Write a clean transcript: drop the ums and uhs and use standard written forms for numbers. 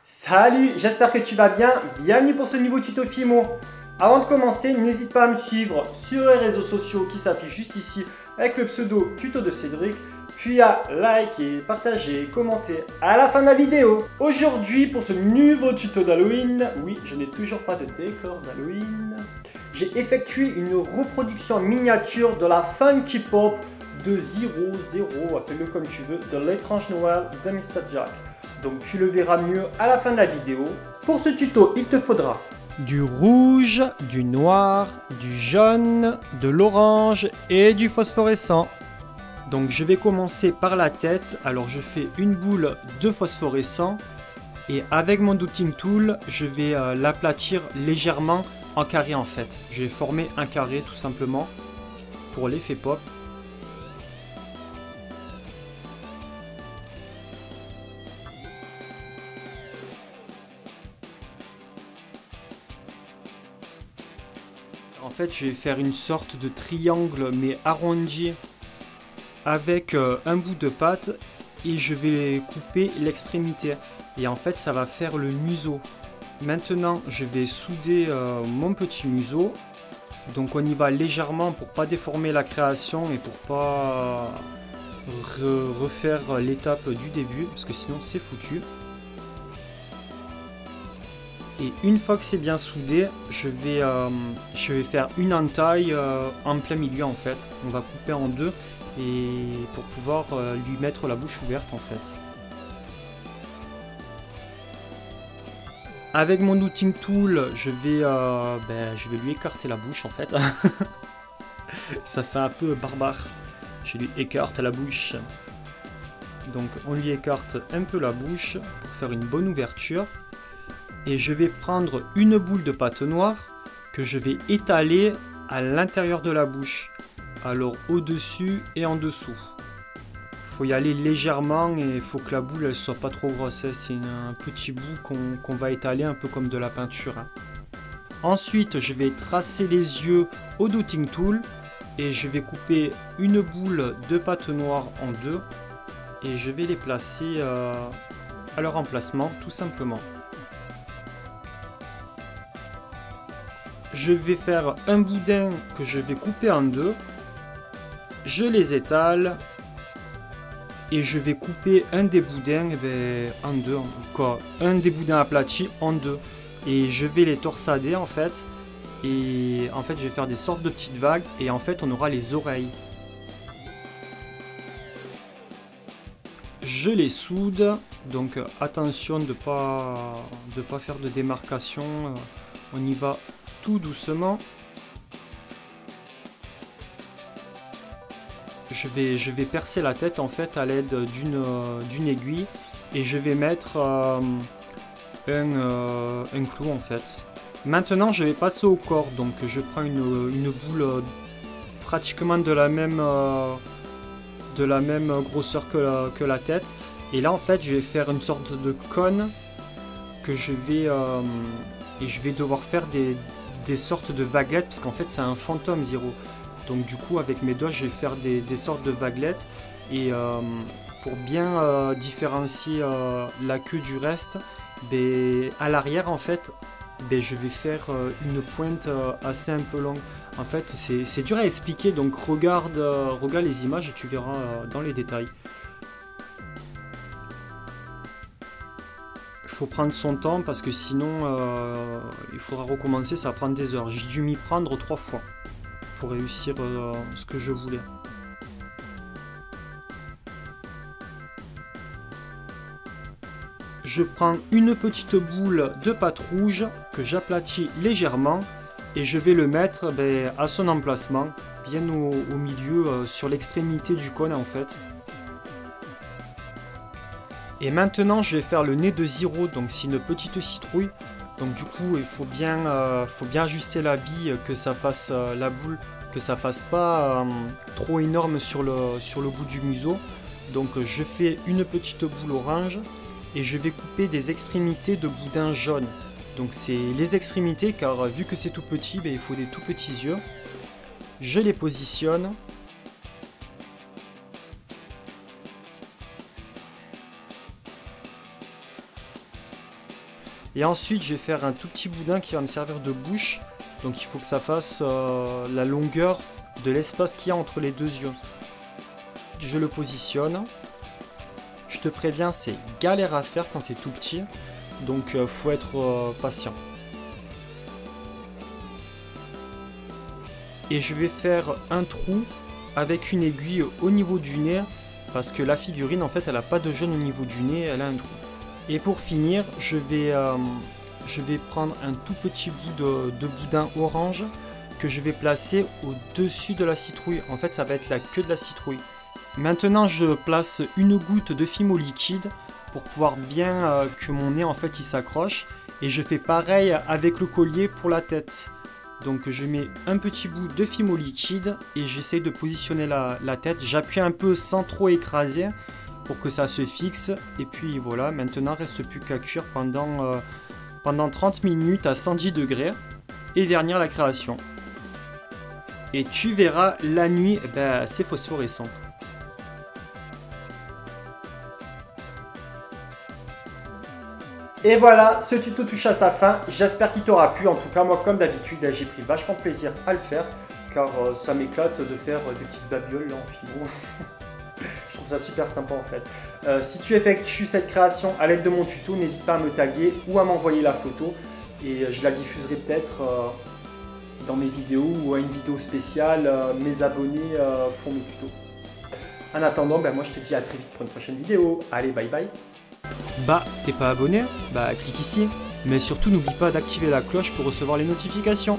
Salut, j'espère que tu vas bien. Bienvenue pour ce nouveau tuto Fimo. Avant de commencer, n'hésite pas à me suivre sur les réseaux sociaux qui s'affichent juste ici avec le pseudo tuto de Cédric, puis à liker, partager, commenter à la fin de la vidéo. Aujourd'hui, pour ce nouveau tuto d'Halloween, oui, je n'ai toujours pas de décor d'Halloween, j'ai effectué une reproduction miniature de la Funky Pop de 0, appelle-le comme tu veux, de l'étrange Noël de Mr. Jack. Donc tu le verras mieux à la fin de la vidéo. Pour ce tuto, il te faudra du rouge, du noir, du jaune, de l'orange et du phosphorescent. Donc je vais commencer par la tête. Alors je fais une boule de phosphorescent et avec mon dotting tool, je vais l'aplatir légèrement en carré en fait. Je vais former un carré tout simplement pour l'effet pop. En fait, je vais faire une sorte de triangle mais arrondi avec un bout de pâte et je vais couper l'extrémité. Et en fait, ça va faire le museau. Maintenant, je vais souder mon petit museau. Donc, on y va légèrement pour pas déformer la création et pour pas refaire l'étape du début parce que sinon, c'est foutu. Et une fois que c'est bien soudé, je vais faire une entaille en plein milieu en fait. On va couper en deux et pour pouvoir lui mettre la bouche ouverte en fait. Avec mon dotting tool, je vais lui écarter la bouche en fait. Ça fait un peu barbare. Je lui écarte la bouche. Donc on lui écarte un peu la bouche pour faire une bonne ouverture. Et je vais prendre une boule de pâte noire que je vais étaler à l'intérieur de la bouche. Alors au-dessus et en dessous. Il faut y aller légèrement et il faut que la boule ne soit pas trop grosse. C'est un petit bout qu'on va étaler un peu comme de la peinture. Ensuite, je vais tracer les yeux au dotting tool. Et je vais couper une boule de pâte noire en deux. Et je vais les placer à leur emplacement tout simplement. Je vais faire un boudin que je vais couper en deux. Je les étale. Et je vais couper un des boudins en deux. Un des boudins aplatis en deux. Et je vais les torsader en fait. Et en fait je vais faire des sortes de petites vagues. Et en fait on aura les oreilles. Je les soude. Donc attention de pas faire de démarcation. On y va tout doucement. Je vais percer la tête en fait à l'aide d'une aiguille et je vais mettre un clou en fait. Maintenant je vais passer au corps, donc je prends une boule pratiquement de la même grosseur que la tête et là en fait je vais faire une sorte de cône que je vais devoir faire des sortes de vaguelettes parce qu'en fait c'est un fantôme Zero. Donc du coup avec mes doigts je vais faire des sortes de vaguelettes et pour bien différencier la queue du reste, à l'arrière en fait je vais faire une pointe assez un peu longue. En fait c'est dur à expliquer, donc regarde les images et tu verras dans les détails. Il faut prendre son temps parce que sinon il faudra recommencer, ça va prendre des heures. J'ai dû m'y prendre 3 fois pour réussir ce que je voulais. Je prends une petite boule de pâte rouge que j'aplatis légèrement et je vais le mettre à son emplacement, bien au milieu, sur l'extrémité du cône en fait. Et maintenant je vais faire le nez de Zero, donc c'est une petite citrouille. Donc du coup il faut bien ajuster la bille, que ça fasse la boule, que ça fasse pas trop énorme sur le bout du museau. Donc je fais une petite boule orange et je vais couper des extrémités de boudin jaune. Donc c'est les extrémités car vu que c'est tout petit, il faut des tout petits yeux. Je les positionne. Et ensuite, je vais faire un tout petit boudin qui va me servir de bouche. Donc il faut que ça fasse la longueur de l'espace qu'il y a entre les deux yeux. Je le positionne. Je te préviens, c'est galère à faire quand c'est tout petit. Donc faut être patient. Et je vais faire un trou avec une aiguille au niveau du nez. Parce que la figurine, en fait, elle n'a pas de jaune au niveau du nez, elle a un trou. Et pour finir, je vais prendre un tout petit bout de boudin orange que je vais placer au-dessus de la citrouille. En fait, ça va être la queue de la citrouille. Maintenant, je place une goutte de fimo liquide pour pouvoir bien que mon nez, en fait, il s'accroche. Et je fais pareil avec le collier pour la tête. Donc je mets un petit bout de fimo liquide et j'essaie de positionner la tête. J'appuie un peu sans trop écraser pour que ça se fixe. Et puis voilà, maintenant il ne reste plus qu'à cuire pendant 30 minutes à 110 degrés. Et vernir la création. Et tu verras, la nuit, c'est phosphorescent. Et voilà, ce tuto touche à sa fin. J'espère qu'il t'aura plu. En tout cas, moi, comme d'habitude, j'ai pris vachement de plaisir à le faire. Car ça m'éclate de faire des petites babioles là, en fimo. Je trouve ça super sympa en fait. Si tu effectues cette création à l'aide de mon tuto, n'hésite pas à me taguer ou à m'envoyer la photo. Et je la diffuserai peut-être dans mes vidéos ou à une vidéo spéciale. Mes abonnés font mes tutos. En attendant, moi je te dis à très vite pour une prochaine vidéo. Allez, bye bye. T'es pas abonné? Clique ici. Mais surtout n'oublie pas d'activer la cloche pour recevoir les notifications.